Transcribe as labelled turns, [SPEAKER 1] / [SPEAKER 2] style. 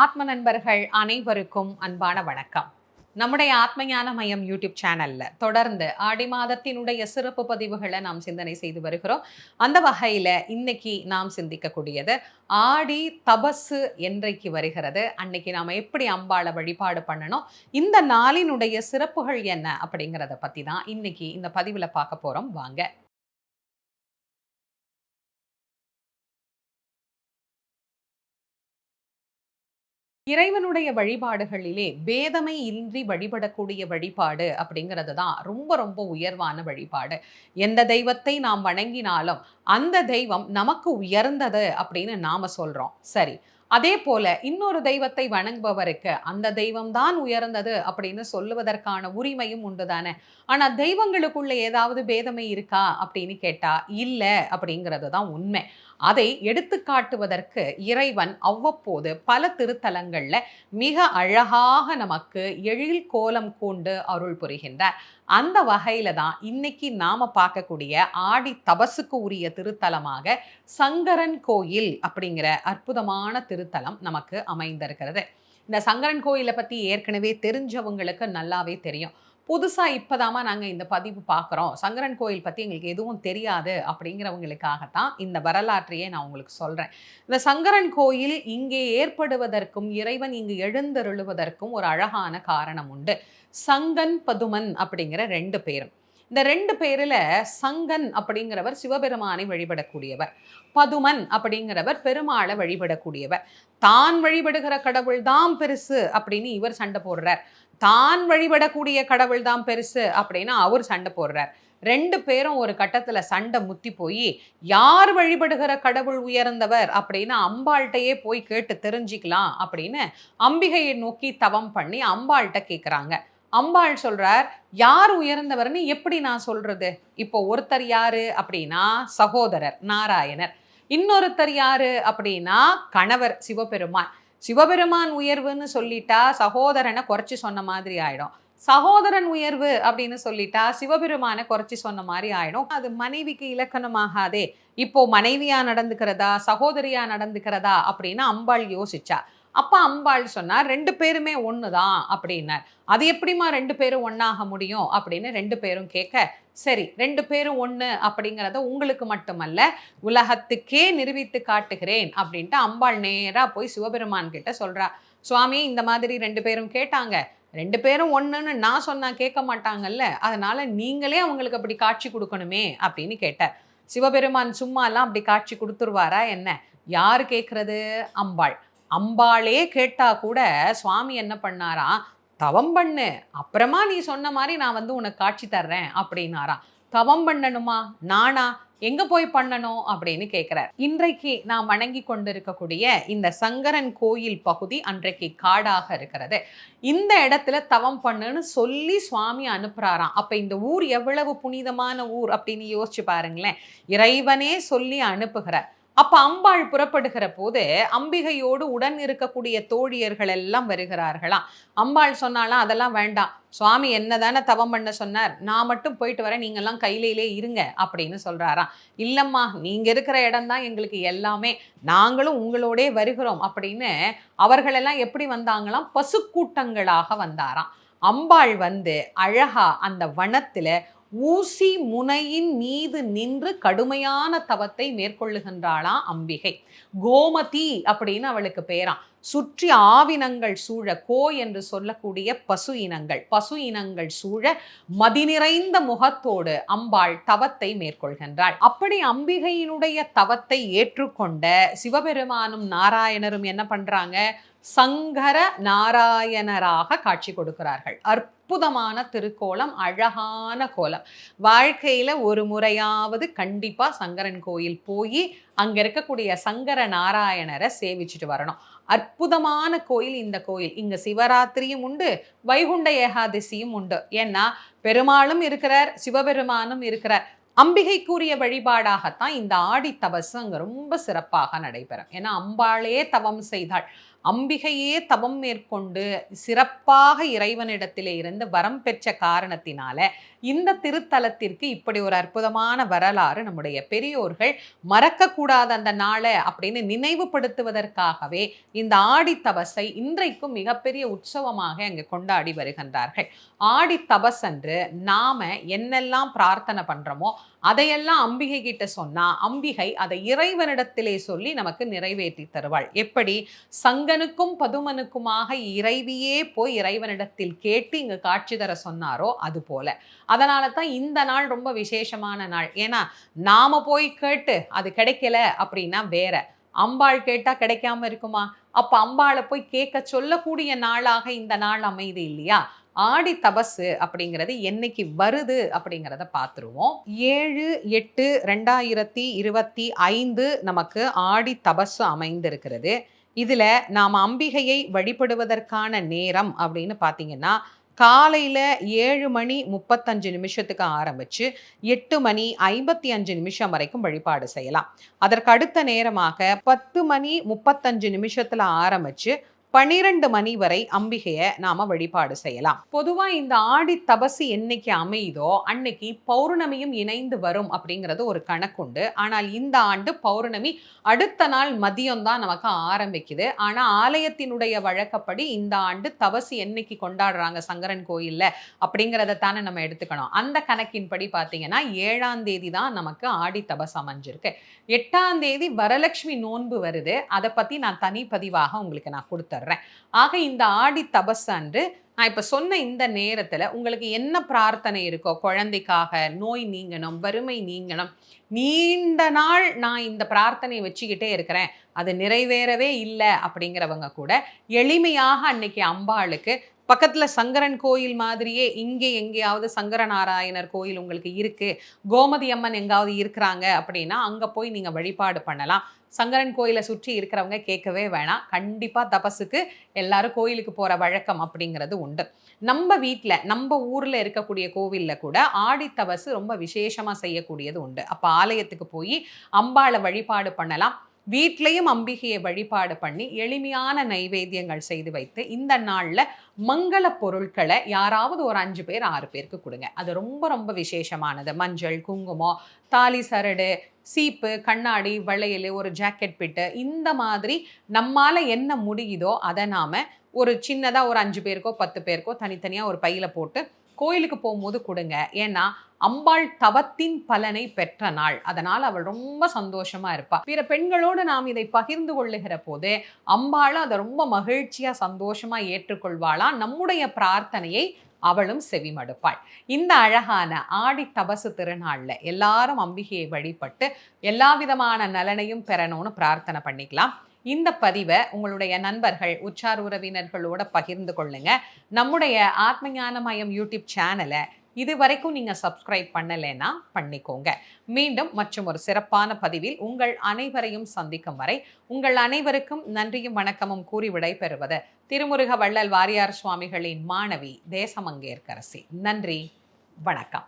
[SPEAKER 1] ஆத்ம நண்பர்கள் அனைவருக்கும் அன்பான வணக்கம். நம்முடைய ஆத்மஞான மையம் யூடியூப் சேனல்ல தொடர்ந்து ஆடி மாதத்தினுடைய சிறப்பு பதிவுகளை நாம் சிந்தனை செய்து வருகிறோம். அந்த வகையில இன்னைக்கு நாம் சிந்திக்கக்கூடியது ஆடி தபசு என்றைக்கு வருகிறது, அன்னைக்கு நாம எப்படி அம்பாளை வழிபாடு பண்ணணும், இந்த நாளினுடைய சிறப்புகள் என்ன அப்படிங்கிறத பத்தி தான் இன்னைக்கு இந்த பதிவுல பார்க்க போறோம். வாங்க. இறைவனுடைய வழிபாடுகளிலே பேதமை இன்றி வழிபடக்கூடிய வழிபாடு அப்படிங்கிறது தான் ரொம்ப ரொம்ப உயர்வான வழிபாடு. எந்த தெய்வத்தை நாம் வணங்கினாலும் அந்த தெய்வம் நமக்கு உயர்ந்தது அப்படின்னு நாம சொல்றோம். சரி. அதே போல இன்னொரு தெய்வத்தை வணங்குபவருக்கு அந்த தெய்வம் தான் உயர்ந்தது அப்படின்னு சொல்லுவதற்கான உரிமையும் உண்டுதானே. ஆனா தெய்வங்களுக்குள்ள ஏதாவது பேதமை இருக்கா அப்படின்னு கேட்டா இல்ல அப்படிங்கிறது தான் உண்மை. அதை எடுத்துக்காட்டுவதற்கு இறைவன் அவ்வப்போது பல திருத்தலங்கள்ல மிக அழகாக நமக்கு எழில் கோலம் கொண்டு அருள் புரிகின்றார். அந்த வகையில தான் இன்னைக்கு நாம பார்க்கக்கூடிய ஆடி தபசுக்கு உரிய திருத்தலமாக சங்கரன் கோயில் அப்படிங்கிற அற்புதமான திருத்தலம் நமக்கு அமைந்திருக்கிறது. இந்த சங்கரன் கோயிலை பத்தி ஏற்கனவே தெரிஞ்சவங்களுக்கு நல்லாவே தெரியும். புதுசா இப்பதாம்மா நாங்க இந்த பதிவு பார்க்குறோம், சங்கரன் கோயில் பத்தி எங்களுக்கு எதுவும் தெரியாது அப்படிங்கிறவங்களுக்காகத்தான் இந்த வரலாற்றையே நான் உங்களுக்கு சொல்றேன். இந்த சங்கரன் கோயில் இங்கே ஏற்படுவதற்கும் இறைவன் இங்கு எழுந்தருளுவதற்கும் ஒரு அழகான காரணம் உண்டு. சங்கன் பதுமன் அப்படிங்கிற 2 பேரும். இந்த 2 பேருல சங்கன் அப்படிங்கிறவர் சிவபெருமானை வழிபடக்கூடியவர். பதுமன் அப்படிங்கிறவர் பெருமாளை வழிபடக்கூடியவர். தான் வழிபடுகிற கடவுள் தான் பெருசு அப்படின்னு இவர் சண்டை போடுறார். தான் வழிபடக்கூடிய கடவுள் தான் பெருசு அப்படின்னு அவர் சண்டை போடுறார். 2 பேரும் ஒரு கட்டத்துல சண்டை முத்தி போய் யார் வழிபடுகிற கடவுள் உயர்ந்தவர் அப்படின்னு அம்பாள்கிட்டயே போய் கேட்டு தெரிஞ்சுக்கலாம் அப்படின்னு அம்பிகையை நோக்கி தவம் பண்ணி அம்பாள்கிட்ட கேட்குறாங்க. அம்பாள் சொல்றார், யார் உயர்ந்தவர்னு எப்படி நான் சொல்றது? இப்போ ஒருத்தர் யாரு அப்படின்னா சகோதரர் நாராயணர், இன்னொருத்தர் யாரு அப்படின்னா கணவர் சிவபெருமான். சிவபெருமான் உயர்வுன்னு சொல்லிட்டா சகோதரனை குறைச்சி சொன்ன மாதிரி ஆயிடும். சகோதரன் உயர்வு அப்படின்னு சொல்லிட்டா சிவபெருமானை குறைச்சி சொன்ன மாதிரி ஆயிடும். அது மனைவிக்கு இலக்கணமாகாதே. இப்போ மனைவியா நடந்துக்கிறதா சகோதரியா நடந்துக்கிறதா அப்படின்னு அம்பாள் யோசிச்சா. அப்ப அம்பாள் சொன்னார், 2 பேருமே ஒண்ணுதான் அப்படின்னார். அது எப்படிமா 2 பேரும் ஒண்ணாக முடியும் அப்படின்னு 2 பேரும் கேட்க, சரி 2 பேரும் ஒண்ணு அப்படிங்கிறத உங்களுக்கு மட்டுமல்ல உலகத்துக்கே நிரூபித்து காட்டுகிறேன் அப்படின்ட்டு அம்பாள் நேரா போய் சிவபெருமான் கிட்ட சொல்றா. சுவாமி, இந்த மாதிரி 2 பேரும் கேட்டாங்க, 2 பேரும் ஒண்ணுன்னு நான் சொன்னா கேட்க மாட்டாங்கல்ல, அதனால நீங்களே அவங்களுக்கு அப்படி காட்சி கொடுக்கணுமே அப்படின்னு கேட்டார். சிவபெருமான் சும்மாலாம் அப்படி காட்சி கொடுத்துருவாரா என்ன? யாரு கேட்கறது? அம்பாள். அம்பாளே கேட்டா கூட சுவாமி என்ன பண்ணாராம், தவம் பண்ணு, அப்புறமா நீ சொன்ன மாதிரி நான் வந்து உனக்கு காட்சி தர்றேன் அப்படின்னாராம். தவம் பண்ணணுமா? நானா? எங்க போய் பண்ணணும் அப்படின்னு கேட்கிறார். இன்றைக்கு நாம் வணங்கி கொண்டிருக்கக்கூடிய இந்த சங்கரன் கோயில் பகுதி அன்றைக்கு காடாக இருக்கிறது. இந்த இடத்துல தவம் பண்ணுன்னு சொல்லி சுவாமி அனுப்புறாராம். அப்ப இந்த ஊர் எவ்வளவு புனிதமான ஊர் அப்படின்னு யோசிச்சு பாருங்களேன். இறைவனே சொல்லி அனுப்புகிறார். அப்ப அம்பாள் புறப்படுகிற போது அம்பிகையோடு உடன் இருக்கக்கூடிய தோழியர்கள் எல்லாம் வருகிறார்களாம். அம்பாள் சொன்னாலாம், அதெல்லாம் வேண்டாம், சுவாமி என்னதானே தவம் பண்ண சொன்னார், நான் மட்டும் போயிட்டு வரேன், நீங்க எல்லாம் கையிலே இருங்க அப்படின்னு சொல்றாராம். இல்லம்மா, நீங்க இருக்கிற இடம் தான் எங்களுக்கு எல்லாமே, நாங்களும் உங்களோடே வருகிறோம் அப்படின்னு அவர்களெல்லாம் எப்படி வந்தாங்களாம்? பசுக்கூட்டங்களாக வந்தாராம். அம்பாள் வந்து அழகா அந்த வனத்துல ஊசி முனையின் மீது நின்று கடுமையான தவத்தை மேற்கொள்ளுகின்றாளாம் அம்பிகை. கோமதி அப்படின்னு அவளுக்கு பேராம். சுற்றி ஆவினங்கள் சூழ, கோ என்று சொல்லக்கூடிய பசு இனங்கள் சூழ மதி நிறைந்த முகத்தோடு அம்பாள் தவத்தை மேற்கொள்கின்றாள். அப்படி அம்பிகையினுடைய தவத்தை ஏற்றுக்கொண்ட சிவபெருமானும் நாராயணரும் என்ன பண்றாங்க? சங்கர நாராயணராக காட்சி கொடுக்கிறார்கள். அற்புதமான திருக்கோலம், அழகான கோலம். வாழ்க்கையில ஒரு முறையாவது கண்டிப்பா சங்கரன் கோயில் போய் அங்க இருக்கக்கூடிய சங்கர நாராயணரை சேவிச்சுட்டு வரணும். அற்புதமான கோயில் இந்த கோயில். இங்க சிவராத்திரியும் உண்டு, வைகுண்ட ஏகாதசியும் உண்டு. ஏன்னா பெருமாளும் இருக்கிறார், சிவபெருமானும் இருக்கிறார். அம்பிகைக்குரிய வழிபாடாகத்தான் இந்த ஆடி தபசு அங்க ரொம்ப சிறப்பாக நடைபெறும். ஏன்னா அம்பாளே தவம் செய்தாள். அம்பிகையே தவம் மேற்கொண்டு சிறப்பாக இறைவனிடத்திலே இருந்து வரம் பெற்ற காரணத்தினால இந்த திருத்தலத்திற்கு இப்படி ஒரு அற்புதமான வரலாறு நம்முடைய பெரியோர்கள் மறக்கக்கூடாத அந்த நாளை அப்படின்னு நினைவுபடுத்துவதற்காகவே இந்த ஆடி தபஸை இன்றைக்கும் மிகப்பெரிய உற்சவமாக அங்கு கொண்டாடி வருகின்றார்கள். ஆடி தபசன்று நாம என்னெல்லாம் பிரார்த்தனை பண்றோமோ அதையெல்லாம் அம்பிகை கிட்ட சொன்னா அம்பிகை அதை இறைவனிடத்திலே சொல்லி நமக்கு நிறைவேற்றி தருவாள். எப்படி சங்கனுக்கும் பதுமனுக்குமாக இறைவியே போய் இறைவனிடத்தில் கேட்டு இங்கு காட்சி தர சொன்னாரோ அது போல. அதனால தான் இந்த நாள் ரொம்ப விசேஷமான நாள். ஏன்னா நாம போய் கேட்டு அது கிடைக்கல அப்படின்னா வேற, அம்பாள் கேட்டா கிடைக்காம இருக்குமா? அப்ப அம்பாளை போய் கேட்க சொல்லக்கூடிய நாளாக இந்த நாள் அமைது இல்லையா? ஆடி தபசு அப்படிங்கிறது என்னைக்கு வருது அப்படிங்கிறத பார்த்துருவோம். 7/8/2025 நமக்கு ஆடி தபசு அமைந்திருக்கிறது. இதுல நாம் அம்பிகையை வழிபடுவதற்கான நேரம் அப்படின்னு பார்த்தீங்கன்னா காலையில் 7:35 ஆரம்பித்து 8:55 வரைக்கும் வழிபாடு செய்யலாம். அதற்கு அடுத்த நேரமாக 10:35 ஆரம்பித்து 12 மணி வரை அம்பிகையை நாம வழிபாடு செய்யலாம். பொதுவா இந்த ஆடி தபசு என்னைக்கு அமையுதோ அன்னைக்கு பௌர்ணமியும் இணைந்து வரும் அப்படிங்கிறது ஒரு கணக்குண்டு. ஆனால் இந்த ஆண்டு பௌர்ணமி அடுத்த நாள் மதியம் தான் நமக்கு ஆரம்பிக்குது. ஆனா ஆலயத்தினுடைய வழக்கப்படி இந்த ஆண்டு தபசு என்னைக்கு கொண்டாடுறாங்க சங்கரன் கோயில்ல அப்படிங்கிறத தானே நம்ம எடுத்துக்கணும். அந்த கணக்கின்படி பார்த்தீங்கன்னா 7ஆம் தேதி தான் நமக்கு ஆடி தபசு அமைஞ்சிருக்கு. 8ஆம் தேதி வரலட்சுமி நோன்பு வருது. அதை பத்தி நான் தனி பதிவாக உங்களுக்கு நான் கொடுத்துறேன். ஆக இந்த ஆடி தபசு அன்று நான் இப்ப சொன்ன இந்த நேரத்துல உங்களுக்கு என்ன பிரார்த்தனை இருக்கோ, குழந்தைக்காக, நோய் நீங்கணும், வறுமை நீங்கணும், நீண்ட நாள் நான் இந்த பிரார்த்தனை வச்சுக்கிட்டே இருக்கிறேன், அது நிறைவேறவே இல்லை அப்படிங்கிறவங்க கூட எளிமையாக அன்னைக்கு அம்பாளுக்கு பக்கத்துல சங்கரன் கோயில் மாதிரியே இங்கே எங்கேயாவது சங்கரநாராயணர் கோயில் உங்களுக்கு இருக்கு, கோமதி அம்மன் எங்காவது இருக்கிறாங்க அப்படின்னா அங்க போய் நீங்க வழிபாடு பண்ணலாம். சங்கரன் கோயிலை சுற்றி இருக்கிறவங்க கேட்கவே வேணாம். கண்டிப்பா தபசுக்கு எல்லாரும் கோயிலுக்கு போற வழக்கம் அப்படிங்கிறது உண்டு. நம்ம வீட்டில் நம்ம ஊர்ல இருக்கக்கூடிய கோவில்ல கூட ஆடி தபசு ரொம்ப விசேஷமா செய்யக்கூடியது உண்டு. அப்ப ஆலயத்துக்கு போய் அம்பாளை வழிபாடு பண்ணலாம். வீட்லையும் அம்பிகையை வழிபாடு பண்ணி எளிமையான நைவேத்தியங்கள் செய்து வைத்து இந்த நாளில் மங்கள பொருட்களை யாராவது ஒரு 5 பேர் 6 பேருக்கு கொடுங்க. அது ரொம்ப ரொம்ப விசேஷமானது. மஞ்சள், குங்குமம், தாலி சரடு, சீப்பு, கண்ணாடி, வளையல், ஒரு ஜாக்கெட் பிட்டு, இந்த மாதிரி நம்மால் என்ன முடியுதோ அதை நாம் ஒரு சின்னதாக ஒரு 5 பேருக்கோ 10 பேருக்கோ தனித்தனியாக ஒரு பையில் போட்டு கோயிலுக்கு போகும்போது கொடுங்க. ஏன்னா அம்பாள் தவத்தின் பலனை பெற்ற நாள். அதனால் அவள் ரொம்ப சந்தோஷமா இருப்பா. பிற பெண்களோடு நாம் இதை பகிர்ந்து கொள்ளுகிற போது அம்பாளும் அதை ரொம்ப மகிழ்ச்சியா சந்தோஷமா ஏற்றுக்கொள்வாளா. நம்முடைய பிரார்த்தனையை அவளும் செவிமடுப்பாள். இந்த அழகான ஆடி தபசு திருநாள்ல எல்லாரும் அம்பிகையை வழிபட்டு எல்லா விதமான நலனையும் பெறணும்னு பிரார்த்தனை பண்ணிக்கலாம். இந்த பதிவை உங்களுடைய நண்பர்கள், உற்றார் உறவினர்களோட பகிர்ந்து கொள்ளுங்க. நம்முடைய ஆத்மஞானமயம் யூடியூப் சேனலை இது வரைக்கும் நீங்க சப்ஸ்கிரைப் பண்ணலைன்னா பண்ணிக்கோங்க. மீண்டும் மற்றும் ஒரு சிறப்பான பதிவில் உங்கள் அனைவரையும் சந்திக்கும் வரை உங்கள் அனைவருக்கும் நன்றியும் வணக்கமும் கூறி விடைபெறுவது திருமுருக வள்ளல் வாரியார் சுவாமிகளின் மாணவி தேசமங்கேற்கரசி. நன்றி, வணக்கம்.